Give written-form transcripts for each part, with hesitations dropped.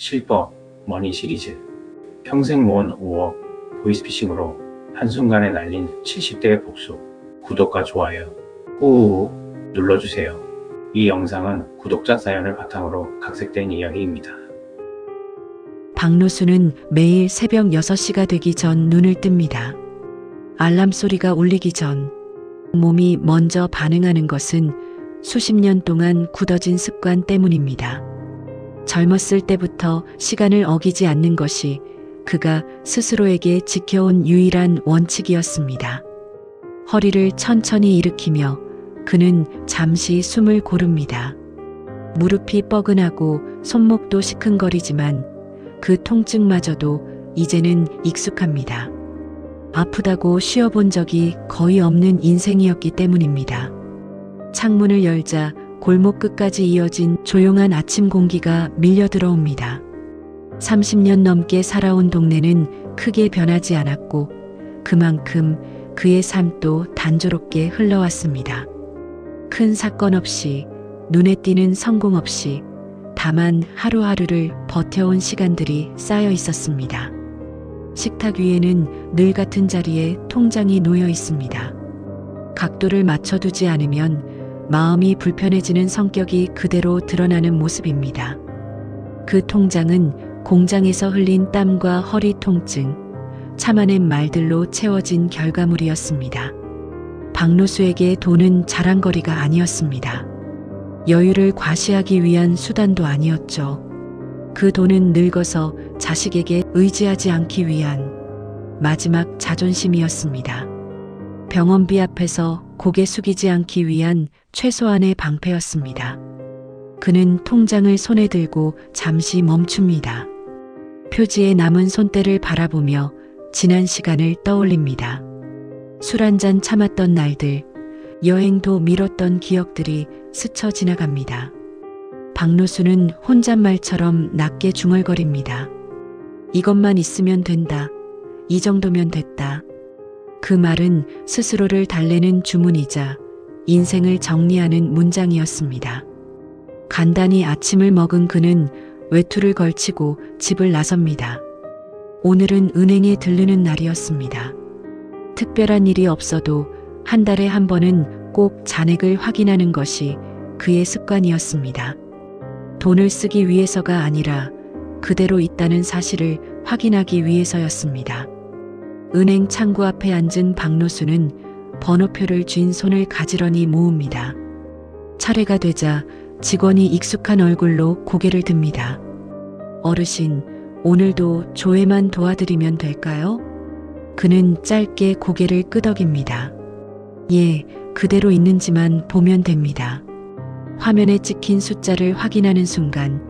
실버 머니 시리즈 평생 모은 5억 보이스피싱으로 한순간에 날린 70대의 복수. 구독과 좋아요 꾹 눌러주세요. 이 영상은 구독자 사연을 바탕으로 각색된 이야기입니다. 박노수는 매일 새벽 6시가 되기 전 눈을 뜹니다. 알람 소리가 울리기 전 몸이 먼저 반응하는 것은 수십 년 동안 굳어진 습관 때문입니다. 젊었을 때부터 시간을 어기지 않는 것이 그가 스스로에게 지켜온 유일한 원칙이었습니다. 허리를 천천히 일으키며 그는 잠시 숨을 고릅니다. 무릎이 뻐근하고 손목도 시큰거리지만 그 통증마저도 이제는 익숙합니다. 아프다고 쉬어본 적이 거의 없는 인생이었기 때문입니다. 창문을 열자 골목 끝까지 이어진 조용한 아침 공기가 밀려 들어옵니다. 30년 넘게 살아온 동네는 크게 변하지 않았고 그만큼 그의 삶도 단조롭게 흘러왔습니다. 큰 사건 없이, 눈에 띄는 성공 없이 다만 하루하루를 버텨온 시간들이 쌓여 있었습니다. 식탁 위에는 늘 같은 자리에 통장이 놓여 있습니다. 각도를 맞춰두지 않으면 마음이 불편해지는 성격이 그대로 드러나는 모습입니다. 그 통장은 공장에서 흘린 땀과 허리 통증, 참아낸 말들로 채워진 결과물이었습니다. 박노수에게 돈은 자랑거리가 아니었습니다. 여유를 과시하기 위한 수단도 아니었죠. 그 돈은 늙어서 자식에게 의지하지 않기 위한 마지막 자존심이었습니다. 병원비 앞에서 고개 숙이지 않기 위한 최소한의 방패였습니다. 그는 통장을 손에 들고 잠시 멈춥니다. 표지에 남은 손때를 바라보며 지난 시간을 떠올립니다. 술 한잔 참았던 날들, 여행도 미뤘던 기억들이 스쳐 지나갑니다. 박노수는 혼잣말처럼 낮게 중얼거립니다. 이것만 있으면 된다. 이 정도면 됐다. 그 말은 스스로를 달래는 주문이자 인생을 정리하는 문장이었습니다. 간단히 아침을 먹은 그는 외투를 걸치고 집을 나섭니다. 오늘은 은행에 들르는 날이었습니다. 특별한 일이 없어도 한 달에 한 번은 꼭 잔액을 확인하는 것이 그의 습관이었습니다. 돈을 쓰기 위해서가 아니라 그대로 있다는 사실을 확인하기 위해서였습니다. 은행 창구 앞에 앉은 박노수는 번호표를 쥔 손을 가지런히 모읍니다. 차례가 되자 직원이 익숙한 얼굴로 고개를 듭니다. 어르신, 오늘도 조회만 도와드리면 될까요? 그는 짧게 고개를 끄덕입니다. 예, 그대로 있는지만 보면 됩니다. 화면에 찍힌 숫자를 확인하는 순간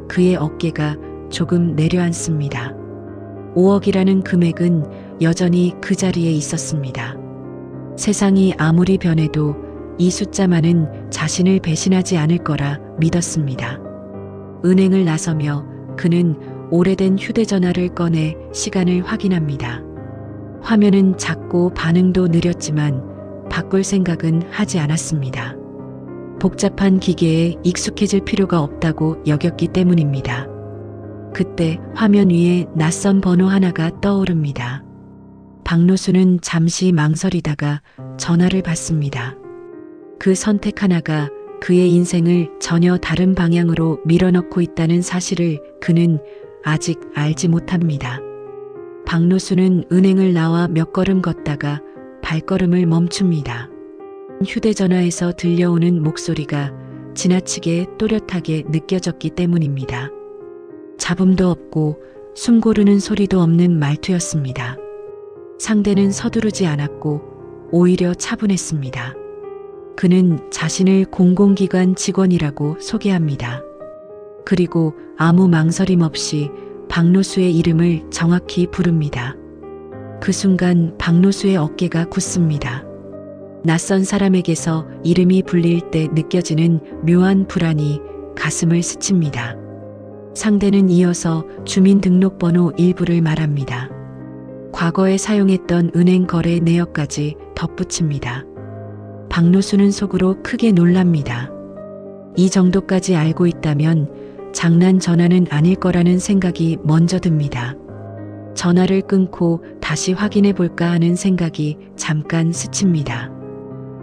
그의 어깨가 조금 내려앉습니다. 5억이라는 금액은 여전히 그 자리에 있었습니다. 세상이 아무리 변해도 이 숫자만은 자신을 배신하지 않을 거라 믿었습니다. 은행을 나서며 그는 오래된 휴대전화를 꺼내 시간을 확인합니다. 화면은 작고 반응도 느렸지만 바꿀 생각은 하지 않았습니다. 복잡한 기계에 익숙해질 필요가 없다고 여겼기 때문입니다. 그때 화면 위에 낯선 번호 하나가 떠오릅니다. 박노수는 잠시 망설이다가 전화를 받습니다. 그 선택 하나가 그의 인생을 전혀 다른 방향으로 밀어넣고 있다는 사실을 그는 아직 알지 못합니다. 박노수는 은행을 나와 몇 걸음 걷다가 발걸음을 멈춥니다. 휴대전화에서 들려오는 목소리가 지나치게 또렷하게 느껴졌기 때문입니다. 잡음도 없고 숨 고르는 소리도 없는 말투였습니다. 상대는 서두르지 않았고 오히려 차분했습니다. 그는 자신을 공공기관 직원이라고 소개합니다. 그리고 아무 망설임 없이 박노수의 이름을 정확히 부릅니다. 그 순간 박노수의 어깨가 굳습니다. 낯선 사람에게서 이름이 불릴 때 느껴지는 묘한 불안이 가슴을 스칩니다. 상대는 이어서 주민등록번호 일부를 말합니다. 과거에 사용했던 은행 거래 내역까지 덧붙입니다. 박노수는 속으로 크게 놀랍니다. 이 정도까지 알고 있다면 장난 전화는 아닐 거라는 생각이 먼저 듭니다. 전화를 끊고 다시 확인해 볼까 하는 생각이 잠깐 스칩니다.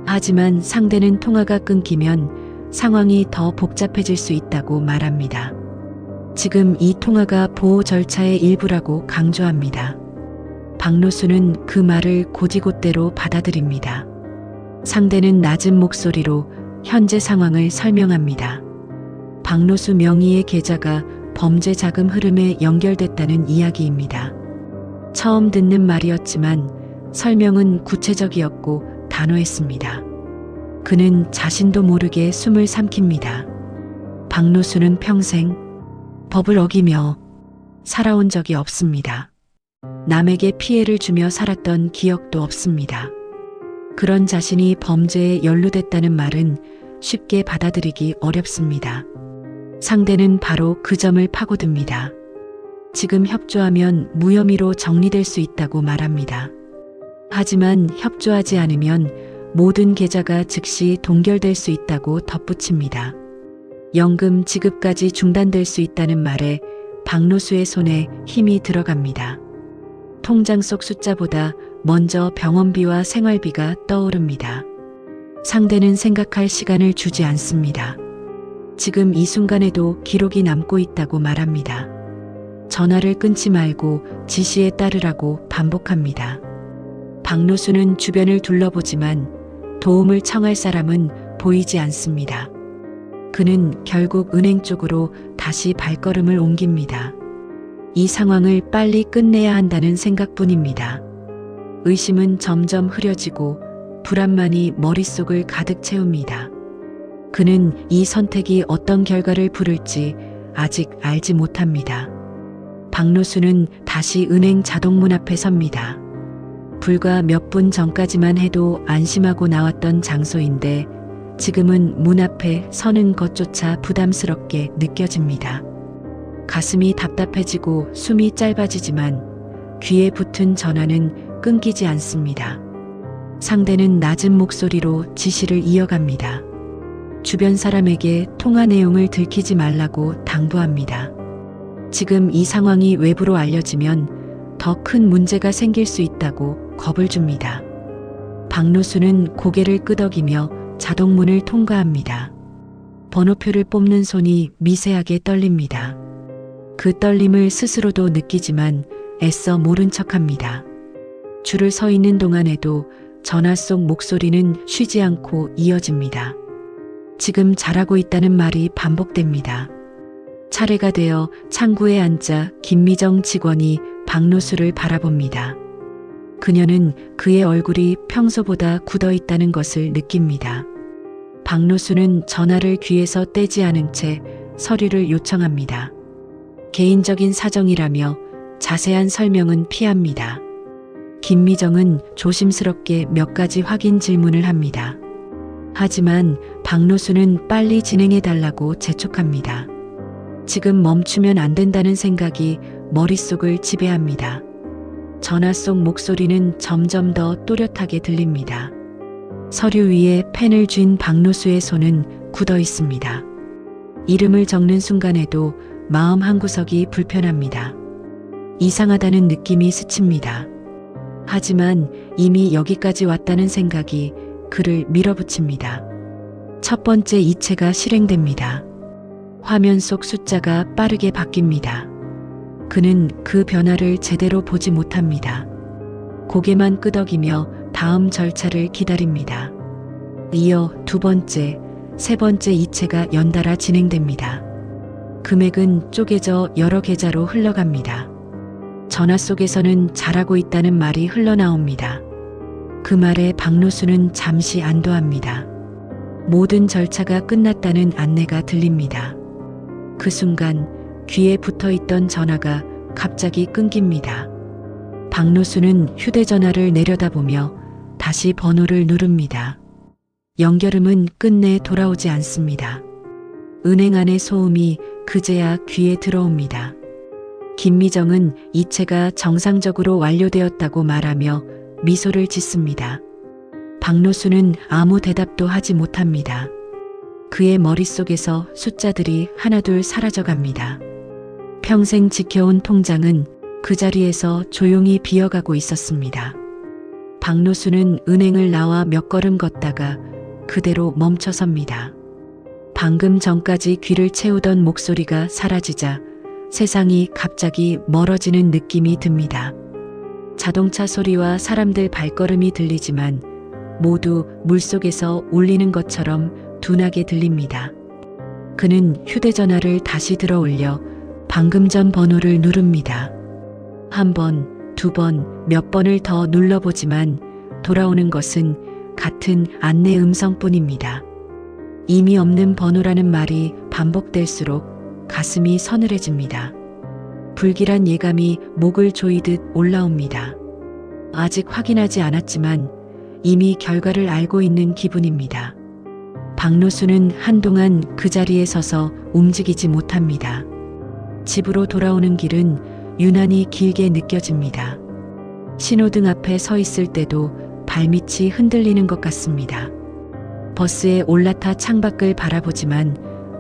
하지만 상대는 통화가 끊기면 상황이 더 복잡해질 수 있다고 말합니다. 지금 이 통화가 보호 절차의 일부라고 강조합니다. 박노수는 그 말을 곧이곧대로 받아들입니다. 상대는 낮은 목소리로 현재 상황을 설명합니다. 박노수 명의의 계좌가 범죄 자금 흐름에 연결됐다는 이야기입니다. 처음 듣는 말이었지만 설명은 구체적이었고 단호했습니다. 그는 자신도 모르게 숨을 삼킵니다. 박노수는 평생 법을 어기며 살아온 적이 없습니다. 남에게 피해를 주며 살았던 기억도 없습니다. 그런 자신이 범죄에 연루됐다는 말은 쉽게 받아들이기 어렵습니다. 상대는 바로 그 점을 파고듭니다. 지금 협조하면 무혐의로 정리될 수 있다고 말합니다. 하지만 협조하지 않으면 모든 계좌가 즉시 동결될 수 있다고 덧붙입니다. 연금 지급까지 중단될 수 있다는 말에 박노수의 손에 힘이 들어갑니다. 통장 속 숫자보다 먼저 병원비와 생활비가 떠오릅니다. 상대는 생각할 시간을 주지 않습니다. 지금 이 순간에도 기록이 남고 있다고 말합니다. 전화를 끊지 말고 지시에 따르라고 반복합니다. 박노수는 주변을 둘러보지만 도움을 청할 사람은 보이지 않습니다. 그는 결국 은행 쪽으로 다시 발걸음을 옮깁니다. 이 상황을 빨리 끝내야 한다는 생각뿐입니다. 의심은 점점 흐려지고 불안만이 머릿속을 가득 채웁니다. 그는 이 선택이 어떤 결과를 부를지 아직 알지 못합니다. 박노수는 다시 은행 자동문 앞에 섭니다. 불과 몇 분 전까지만 해도 안심하고 나왔던 장소인데 지금은 문 앞에 서는 것조차 부담스럽게 느껴집니다. 가슴이 답답해지고 숨이 짧아지지만 귀에 붙은 전화는 끊기지 않습니다. 상대는 낮은 목소리로 지시를 이어갑니다. 주변 사람에게 통화 내용을 들키지 말라고 당부합니다. 지금 이 상황이 외부로 알려지면 더 큰 문제가 생길 수 있다고 겁을 줍니다. 박노수는 고개를 끄덕이며 자동문을 통과합니다. 번호표를 뽑는 손이 미세하게 떨립니다. 그 떨림을 스스로도 느끼지만 애써 모른 척합니다. 줄을 서 있는 동안에도 전화 속 목소리는 쉬지 않고 이어집니다. 지금 잘하고 있다는 말이 반복됩니다. 차례가 되어 창구에 앉아 김미정 직원이 박노수를 바라봅니다. 그녀는 그의 얼굴이 평소보다 굳어 있다는 것을 느낍니다. 박노수는 전화를 귀에서 떼지 않은 채 서류를 요청합니다. 개인적인 사정이라며 자세한 설명은 피합니다. 김미정은 조심스럽게 몇 가지 확인 질문을 합니다. 하지만 박노수는 빨리 진행해달라고 재촉합니다. 지금 멈추면 안 된다는 생각이 머릿속을 지배합니다. 전화 속 목소리는 점점 더 또렷하게 들립니다. 서류 위에 펜을 쥔 박노수의 손은 굳어 있습니다. 이름을 적는 순간에도 마음 한구석이 불편합니다. 이상하다는 느낌이 스칩니다. 하지만 이미 여기까지 왔다는 생각이 그를 밀어붙입니다. 첫 번째 이체가 실행됩니다. 화면 속 숫자가 빠르게 바뀝니다. 그는 그 변화를 제대로 보지 못합니다. 고개만 끄덕이며 다음 절차를 기다립니다. 이어 두 번째, 세 번째 이체가 연달아 진행됩니다. 금액은 쪼개져 여러 계좌로 흘러갑니다. 전화 속에서는 잘하고 있다는 말이 흘러나옵니다. 그 말에 박노수는 잠시 안도합니다. 모든 절차가 끝났다는 안내가 들립니다. 그 순간 귀에 붙어있던 전화가 갑자기 끊깁니다. 박노수는 휴대전화를 내려다보며 다시 번호를 누릅니다. 연결음은 끝내 돌아오지 않습니다. 은행 안의 소음이 그제야 귀에 들어옵니다. 김미정은 이체가 정상적으로 완료되었다고 말하며 미소를 짓습니다. 박노수는 아무 대답도 하지 못합니다. 그의 머릿속에서 숫자들이 하나둘 사라져 갑니다. 평생 지켜온 통장은 그 자리에서 조용히 비어가고 있었습니다. 박노수는 은행을 나와 몇 걸음 걷다가 그대로 멈춰섭니다. 방금 전까지 귀를 채우던 목소리가 사라지자 세상이 갑자기 멀어지는 느낌이 듭니다. 자동차 소리와 사람들 발걸음이 들리지만 모두 물속에서 울리는 것처럼 둔하게 들립니다. 그는 휴대전화를 다시 들어 올려 방금 전 번호를 누릅니다. 한 번, 두 번, 몇 번을 더 눌러보지만 돌아오는 것은 같은 안내 음성뿐입니다. 의미 없는 번호라는 말이 반복될수록 가슴이 서늘해집니다. 불길한 예감이 목을 조이듯 올라옵니다. 아직 확인하지 않았지만 이미 결과를 알고 있는 기분입니다. 박노수는 한동안 그 자리에 서서 움직이지 못합니다. 집으로 돌아오는 길은 유난히 길게 느껴집니다. 신호등 앞에 서 있을 때도 발밑이 흔들리는 것 같습니다. 버스에 올라타 창밖을 바라보지만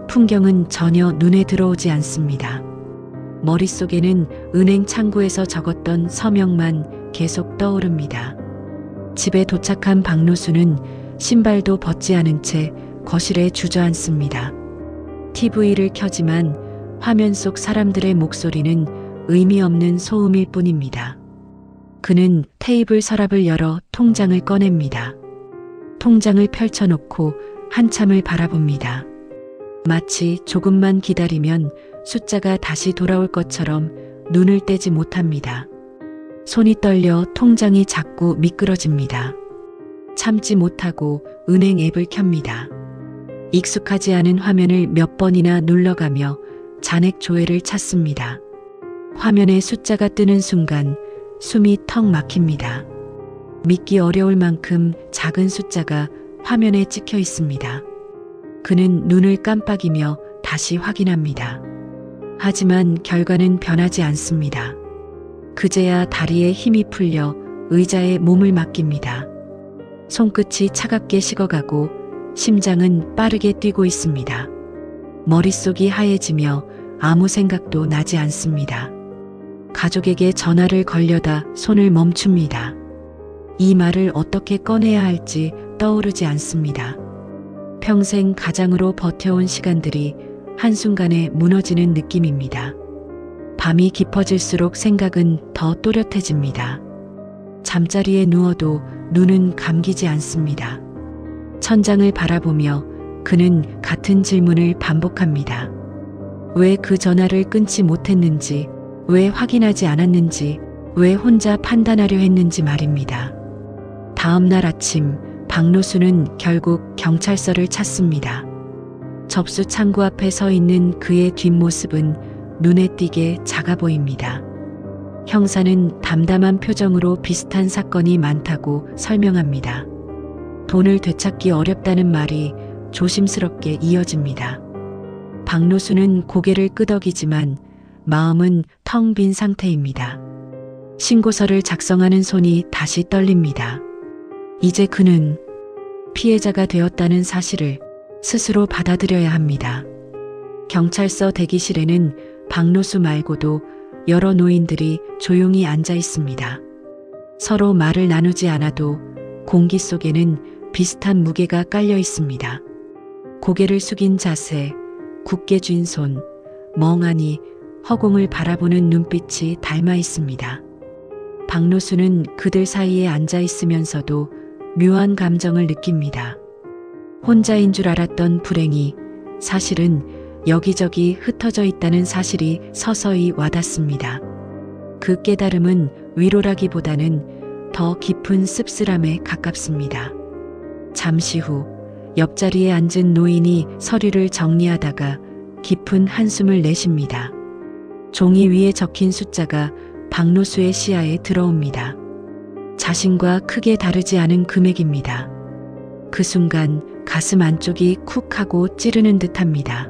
풍경은 전혀 눈에 들어오지 않습니다. 머릿속에는 은행 창구에서 적었던 서명만 계속 떠오릅니다. 집에 도착한 박노수는 신발도 벗지 않은 채 거실에 주저앉습니다. TV를 켜지만 화면 속 사람들의 목소리는 의미 없는 소음일 뿐입니다. 그는 테이블 서랍을 열어 통장을 꺼냅니다. 통장을 펼쳐놓고 한참을 바라봅니다. 마치 조금만 기다리면 숫자가 다시 돌아올 것처럼 눈을 떼지 못합니다. 손이 떨려 통장이 자꾸 미끄러집니다. 참지 못하고 은행 앱을 켭니다. 익숙하지 않은 화면을 몇 번이나 눌러가며 잔액 조회를 찾습니다. 화면에 숫자가 뜨는 순간 숨이 턱 막힙니다. 믿기 어려울 만큼 작은 숫자가 화면에 찍혀 있습니다. 그는 눈을 깜빡이며 다시 확인합니다. 하지만 결과는 변하지 않습니다. 그제야 다리에 힘이 풀려 의자에 몸을 맡깁니다. 손끝이 차갑게 식어가고 심장은 빠르게 뛰고 있습니다. 머릿속이 하얘지며 아무 생각도 나지 않습니다. 가족에게 전화를 걸려다 손을 멈춥니다. 이 말을 어떻게 꺼내야 할지 떠오르지 않습니다. 평생 가장으로 버텨온 시간들이 한순간에 무너지는 느낌입니다. 밤이 깊어질수록 생각은 더 또렷해집니다. 잠자리에 누워도 눈은 감기지 않습니다. 천장을 바라보며 그는 같은 질문을 반복합니다. 왜 그 전화를 끊지 못했는지, 왜 확인하지 않았는지, 왜 혼자 판단하려 했는지 말입니다. 다음 날 아침, 박노수는 결국 경찰서를 찾습니다. 접수 창구 앞에 서 있는 그의 뒷모습은 눈에 띄게 작아 보입니다. 형사는 담담한 표정으로 비슷한 사건이 많다고 설명합니다. 돈을 되찾기 어렵다는 말이 조심스럽게 이어집니다. 박노수는 고개를 끄덕이지만 마음은 텅 빈 상태입니다. 신고서를 작성하는 손이 다시 떨립니다. 이제 그는 피해자가 되었다는 사실을 스스로 받아들여야 합니다. 경찰서 대기실에는 박노수 말고도 여러 노인들이 조용히 앉아 있습니다. 서로 말을 나누지 않아도 공기 속에는 비슷한 무게가 깔려 있습니다. 고개를 숙인 자세, 굳게 쥔 손, 멍하니 허공을 바라보는 눈빛이 닮아 있습니다. 박노수는 그들 사이에 앉아 있으면서도 묘한 감정을 느낍니다. 혼자인 줄 알았던 불행이 사실은 여기저기 흩어져 있다는 사실이 서서히 와닿습니다. 그 깨달음은 위로라기보다는 더 깊은 씁쓸함에 가깝습니다. 잠시 후 옆자리에 앉은 노인이 서류를 정리하다가 깊은 한숨을 내쉽니다. 종이 위에 적힌 숫자가 박노수의 시야에 들어옵니다. 자신과 크게 다르지 않은 금액입니다. 그 순간 가슴 안쪽이 쿡 하고 찌르는 듯합니다.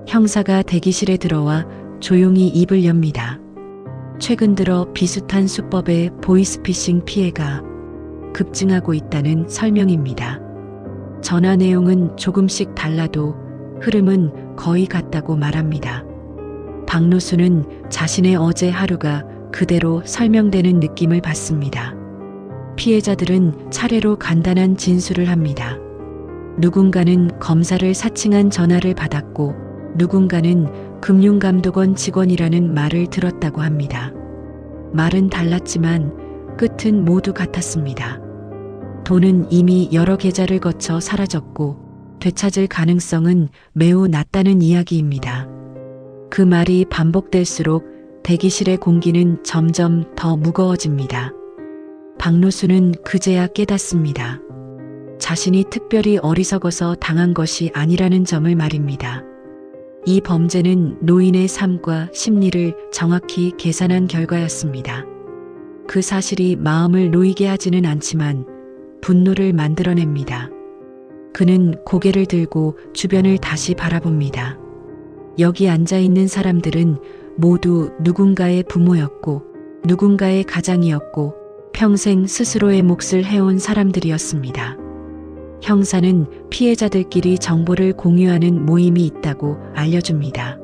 형사가 대기실에 들어와 조용히 입을 엽니다. 최근 들어 비슷한 수법의 보이스피싱 피해가 급증하고 있다는 설명입니다. 전화 내용은 조금씩 달라도 흐름은 거의 같다고 말합니다. 박노수는 자신의 어제 하루가 그대로 설명되는 느낌을 받습니다. 피해자들은 차례로 간단한 진술을 합니다. 누군가는 검사를 사칭한 전화를 받았고 누군가는 금융감독원 직원이라는 말을 들었다고 합니다. 말은 달랐지만 끝은 모두 같았습니다. 돈은 이미 여러 계좌를 거쳐 사라졌고 되찾을 가능성은 매우 낮다는 이야기입니다. 그 말이 반복될수록 대기실의 공기는 점점 더 무거워집니다. 박노수는 그제야 깨닫습니다. 자신이 특별히 어리석어서 당한 것이 아니라는 점을 말입니다. 이 범죄는 노인의 삶과 심리를 정확히 계산한 결과였습니다. 그 사실이 마음을 놓이게 하지는 않지만 분노를 만들어냅니다. 그는 고개를 들고 주변을 다시 바라봅니다. 여기 앉아 있는 사람들은 모두 누군가의 부모였고 누군가의 가장이었고 평생 스스로의 몫을 해온 사람들이었습니다. 형사는 피해자들끼리 정보를 공유하는 모임이 있다고 알려줍니다.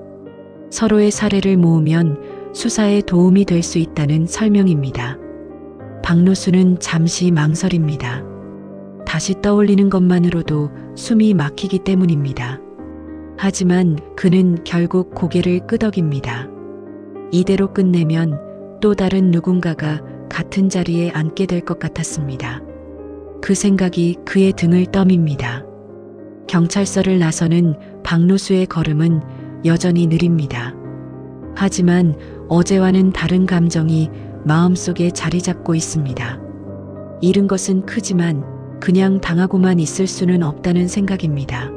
서로의 사례를 모으면 수사에 도움이 될 수 있다는 설명입니다. 박노수는 잠시 망설입니다. 다시 떠올리는 것만으로도 숨이 막히기 때문입니다. 하지만 그는 결국 고개를 끄덕입니다. 이대로 끝내면 또 다른 누군가가 같은 자리에 앉게 될 것 같았습니다. 그 생각이 그의 등을 떠밉니다. 경찰서를 나서는 박노수의 걸음은 여전히 느립니다. 하지만 어제와는 다른 감정이 마음속에 자리 잡고 있습니다. 잃은 것은 크지만 그냥 당하고만 있을 수는 없다는 생각입니다.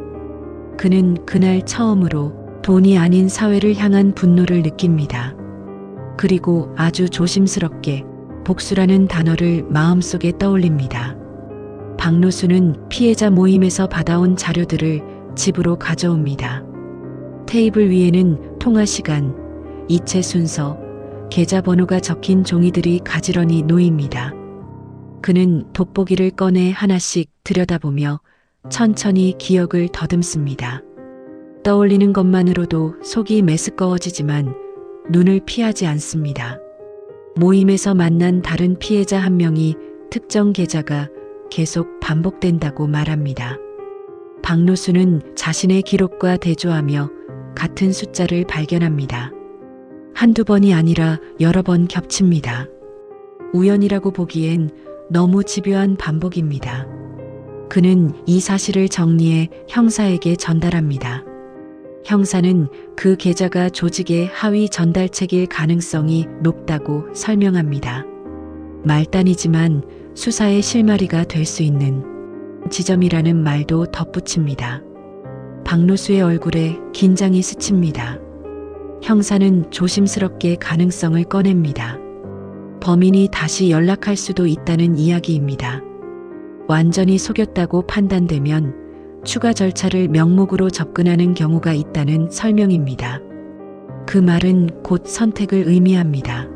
그는 그날 처음으로 돈이 아닌 사회를 향한 분노를 느낍니다. 그리고 아주 조심스럽게 복수라는 단어를 마음속에 떠올립니다. 박노수는 피해자 모임에서 받아온 자료들을 집으로 가져옵니다. 테이블 위에는 통화 시간, 이체 순서, 계좌번호가 적힌 종이들이 가지런히 놓입니다. 그는 돋보기를 꺼내 하나씩 들여다보며 천천히 기억을 더듬습니다. 떠올리는 것만으로도 속이 메스꺼워지지만 눈을 피하지 않습니다. 모임에서 만난 다른 피해자 한 명이 특정 계좌가 계속 반복된다고 말합니다. 박노수는 자신의 기록과 대조하며 같은 숫자를 발견합니다. 한두 번이 아니라 여러 번 겹칩니다. 우연이라고 보기엔 너무 집요한 반복입니다. 그는 이 사실을 정리해 형사에게 전달합니다. 형사는 그 계좌가 조직의 하위 전달책일 가능성이 높다고 설명합니다. 말단이지만 수사의 실마리가 될 수 있는 지점이라는 말도 덧붙입니다. 박노수의 얼굴에 긴장이 스칩니다. 형사는 조심스럽게 가능성을 꺼냅니다. 범인이 다시 연락할 수도 있다는 이야기입니다. 완전히 속였다고 판단되면 추가 절차를 명목으로 접근하는 경우가 있다는 설명입니다. 그 말은 곧 선택을 의미합니다.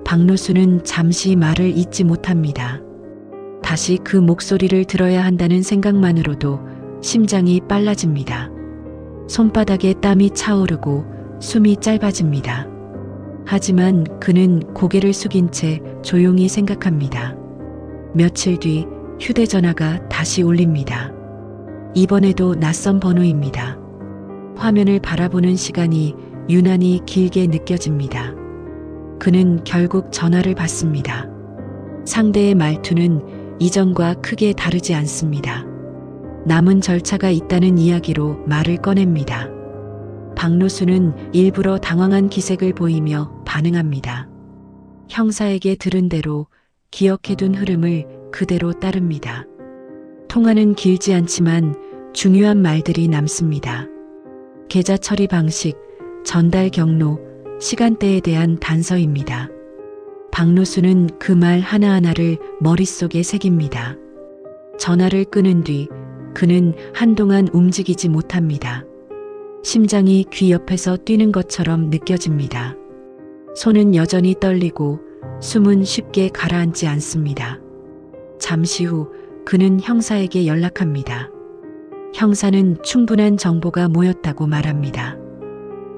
박노수는 잠시 말을 잇지 못합니다. 다시 그 목소리를 들어야 한다는 생각만으로도 심장이 빨라집니다. 손바닥에 땀이 차오르고 숨이 짧아집니다. 하지만 그는 고개를 숙인 채 조용히 생각합니다. 며칠 뒤 휴대전화가 다시 울립니다. 이번에도 낯선 번호입니다. 화면을 바라보는 시간이 유난히 길게 느껴집니다. 그는 결국 전화를 받습니다. 상대의 말투는 이전과 크게 다르지 않습니다. 남은 절차가 있다는 이야기로 말을 꺼냅니다. 박노수는 일부러 당황한 기색을 보이며 반응합니다. 형사에게 들은 대로 기억해둔 흐름을 그대로 따릅니다. 통화는 길지 않지만 중요한 말들이 남습니다. 계좌 처리 방식, 전달 경로, 시간대에 대한 단서입니다. 박노수는 그 말 하나하나를 머릿속에 새깁니다. 전화를 끊은 뒤 그는 한동안 움직이지 못합니다. 심장이 귀 옆에서 뛰는 것처럼 느껴집니다. 손은 여전히 떨리고 숨은 쉽게 가라앉지 않습니다. 잠시 후 그는 형사에게 연락합니다. 형사는 충분한 정보가 모였다고 말합니다.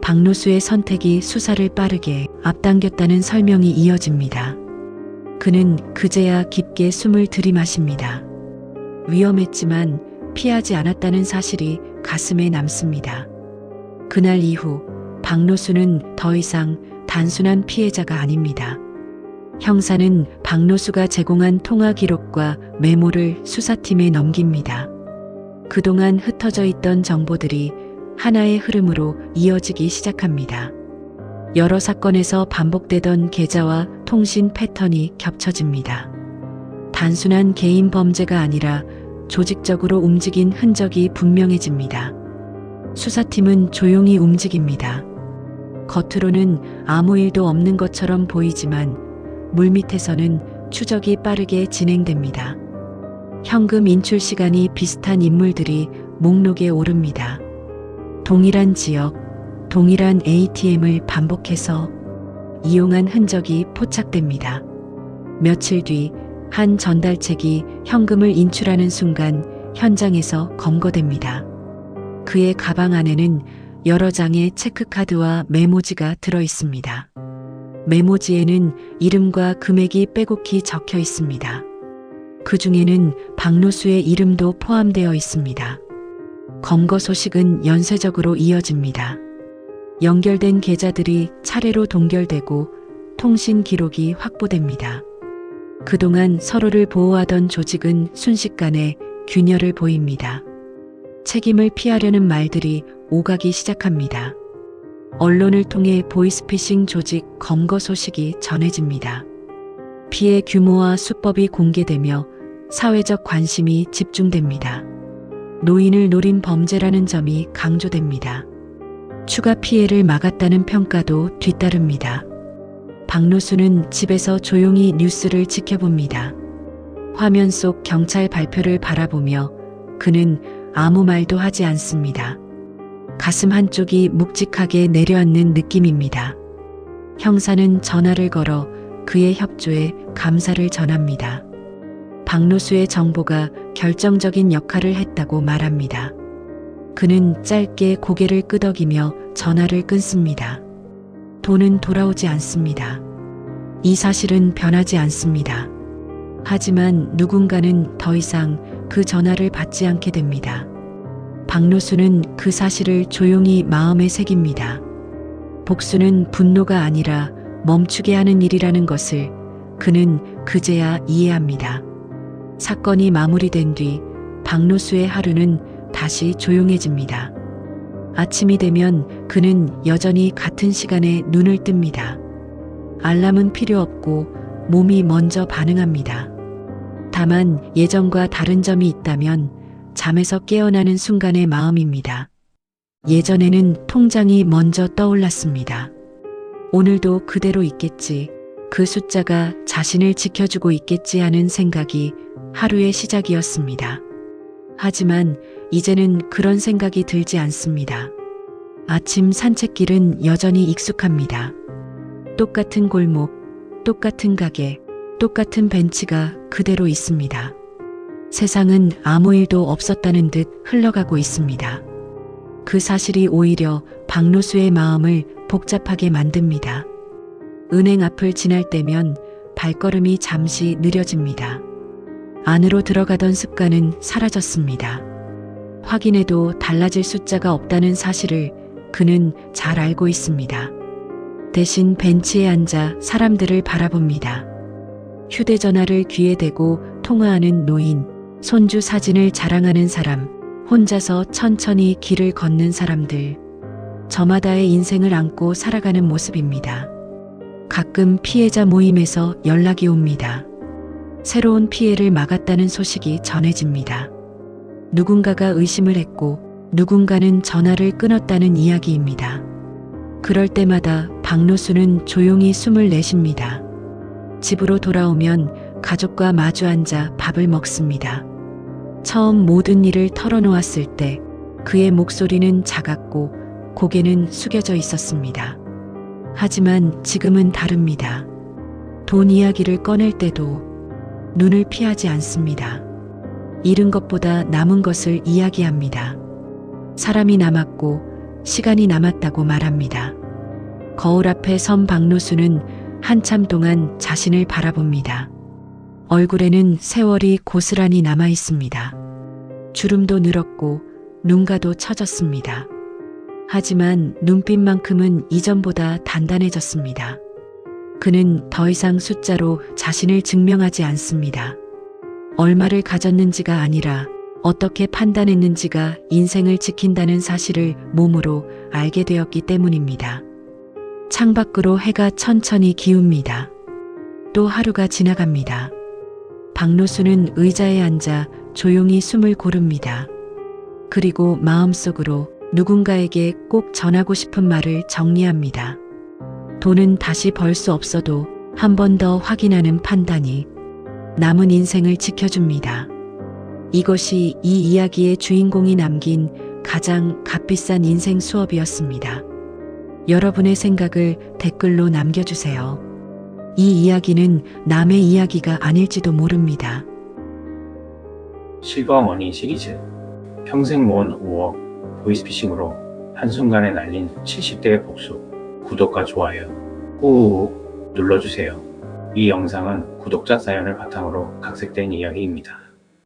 박노수의 선택이 수사를 빠르게 앞당겼다는 설명이 이어집니다. 그는 그제야 깊게 숨을 들이마십니다. 위험했지만 피하지 않았다는 사실이 가슴에 남습니다. 그날 이후 박노수는 더 이상 단순한 피해자가 아닙니다. 형사는 박노수가 제공한 통화 기록과 메모를 수사팀에 넘깁니다. 그동안 흩어져 있던 정보들이 하나의 흐름으로 이어지기 시작합니다. 여러 사건에서 반복되던 계좌와 통신 패턴이 겹쳐집니다. 단순한 개인 범죄가 아니라 조직적으로 움직인 흔적이 분명해집니다. 수사팀은 조용히 움직입니다. 겉으로는 아무 일도 없는 것처럼 보이지만 물밑에서는 추적이 빠르게 진행됩니다. 현금 인출 시간이 비슷한 인물들이 목록에 오릅니다. 동일한 지역, 동일한 ATM을 반복해서 이용한 흔적이 포착됩니다. 며칠 뒤 한 전달책이 현금을 인출하는 순간 현장에서 검거됩니다. 그의 가방 안에는 여러 장의 체크카드와 메모지가 들어 있습니다. 메모지에는 이름과 금액이 빼곡히 적혀 있습니다. 그 중에는 박노수의 이름도 포함되어 있습니다. 검거 소식은 연쇄적으로 이어집니다. 연결된 계좌들이 차례로 동결되고 통신 기록이 확보됩니다. 그동안 서로를 보호하던 조직은 순식간에 균열을 보입니다. 책임을 피하려는 말들이 오가기 시작합니다. 언론을 통해 보이스피싱 조직 검거 소식이 전해집니다. 피해 규모와 수법이 공개되며 사회적 관심이 집중됩니다. 노인을 노린 범죄라는 점이 강조됩니다. 추가 피해를 막았다는 평가도 뒤따릅니다. 박노수는 집에서 조용히 뉴스를 지켜봅니다. 화면 속 경찰 발표를 바라보며 그는 아무 말도 하지 않습니다. 가슴 한쪽이 묵직하게 내려앉는 느낌입니다. 형사는 전화를 걸어 그의 협조에 감사를 전합니다. 박노수의 정보가 결정적인 역할을 했다고 말합니다. 그는 짧게 고개를 끄덕이며 전화를 끊습니다. 돈은 돌아오지 않습니다. 이 사실은 변하지 않습니다. 하지만 누군가는 더 이상 그 전화를 받지 않게 됩니다. 박노수는 그 사실을 조용히 마음에 새깁니다. 복수는 분노가 아니라 멈추게 하는 일이라는 것을 그는 그제야 이해합니다. 사건이 마무리된 뒤 박노수의 하루는 다시 조용해집니다. 아침이 되면 그는 여전히 같은 시간에 눈을 뜹니다. 알람은 필요 없고 몸이 먼저 반응합니다. 다만 예전과 다른 점이 있다면 잠에서 깨어나는 순간의 마음입니다. 예전에는 통장이 먼저 떠올랐습니다. 오늘도 그대로 있겠지. 그 숫자가 자신을 지켜주고 있겠지 하는 생각이 하루의 시작이었습니다. 하지만 이제는 그런 생각이 들지 않습니다. 아침 산책길은 여전히 익숙합니다. 똑같은 골목, 똑같은 가게, 똑같은 벤치가 그대로 있습니다. 세상은 아무 일도 없었다는 듯 흘러가고 있습니다. 그 사실이 오히려 박노수의 마음을 복잡하게 만듭니다. 은행 앞을 지날 때면 발걸음이 잠시 느려집니다. 안으로 들어가던 습관은 사라졌습니다. 확인해도 달라질 숫자가 없다는 사실을 그는 잘 알고 있습니다. 대신 벤치에 앉아 사람들을 바라봅니다. 휴대전화를 귀에 대고 통화하는 노인, 손주 사진을 자랑하는 사람, 혼자서 천천히 길을 걷는 사람들. 저마다의 인생을 안고 살아가는 모습입니다. 가끔 피해자 모임에서 연락이 옵니다. 새로운 피해를 막았다는 소식이 전해집니다. 누군가가 의심을 했고 누군가는 전화를 끊었다는 이야기입니다. 그럴 때마다 박노수는 조용히 숨을 내쉽니다. 집으로 돌아오면 가족과 마주 앉아 밥을 먹습니다. 처음 모든 일을 털어놓았을 때 그의 목소리는 작았고 고개는 숙여져 있었습니다. 하지만 지금은 다릅니다. 돈 이야기를 꺼낼 때도 눈을 피하지 않습니다. 잃은 것보다 남은 것을 이야기합니다. 사람이 남았고 시간이 남았다고 말합니다. 거울 앞에 선 박노수는 한참 동안 자신을 바라봅니다. 얼굴에는 세월이 고스란히 남아 있습니다. 주름도 늘었고 눈가도 처졌습니다. 하지만 눈빛만큼은 이전보다 단단해졌습니다. 그는 더 이상 숫자로 자신을 증명하지 않습니다. 얼마를 가졌는지가 아니라 어떻게 판단했는지가 인생을 지킨다는 사실을 몸으로 알게 되었기 때문입니다. 창밖으로 해가 천천히 기웁니다. 또 하루가 지나갑니다. 박노수는 의자에 앉아 조용히 숨을 고릅니다. 그리고 마음속으로 누군가에게 꼭 전하고 싶은 말을 정리합니다. 돈은 다시 벌 수 없어도 한 번 더 확인하는 판단이 남은 인생을 지켜줍니다. 이것이 이 이야기의 주인공이 남긴 가장 값비싼 인생 수업이었습니다. 여러분의 생각을 댓글로 남겨주세요. 이 이야기는 남의 이야기가 아닐지도 모릅니다. 실버머니 시리즈 평생 모은 5억 보이스피싱으로 한순간에 날린 70대의 복수. 구독과 좋아요 꾹 눌러주세요. 이 영상은 구독자 사연을 바탕으로 각색된 이야기입니다.